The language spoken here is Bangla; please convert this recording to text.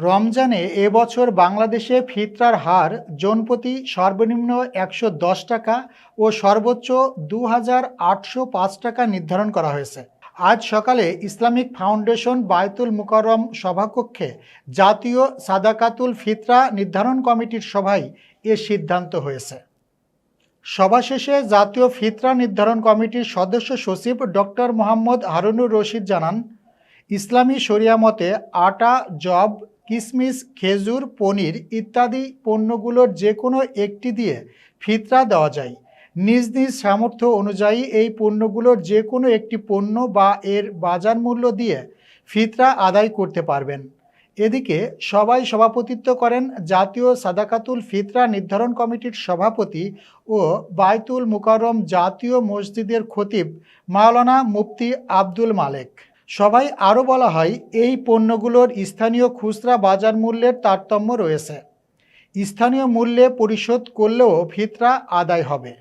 রমজানে এবছর বাংলাদেশে ফিতরার হার জনপ্রতি সর্বনিম্ন ১১০ টাকা ও সর্বোচ্চ ২,৮০৫ টাকা নির্ধারণ করা হয়েছে। আজ সকালে ইসলামিক ফাউন্ডেশন বায়তুল মুকাররম সভাকক্ষে জাতীয় সাদাকাতুল ফিতরা নির্ধারণ কমিটির সভায় এ সিদ্ধান্ত হয়েছে। সভা শেষে জাতীয় ফিতরা নির্ধারণ কমিটির সদস্য সচিব ডক্টর মোহাম্মদ হারুনুর রশিদ জানান, ইসলামী শরিয়া মতে আটা, যব, কিশমিশ, খেজুর, পনির ইত্যাদি পণ্যগুলোর যে কোনো একটি দিয়ে ফিতরা দেওয়া যায়। নিজ নিজ সামর্থ্য অনুযায়ী এই পণ্যগুলোর যে কোনো একটি পণ্য বা এর বাজার মূল্য দিয়ে ফিতরা আদায় করতে পারবেন। এদিকে সভায় সভাপতিত্ব করেন জাতীয় সাদাকাতুল ফিতরা নির্ধারণ কমিটির সভাপতি ও বায়তুল মুকাররম জাতীয় মসজিদের খতিব মাওলানা মুফতি আব্দুল মালেক। সভায় আরও বলা হয়, এই পণ্যগুলোর স্থানীয় খুচরা বাজার মূল্যের তারতম্য রয়েছে। স্থানীয় মূল্যে পরিশোধ করলেও ফিতরা আদায় হবে।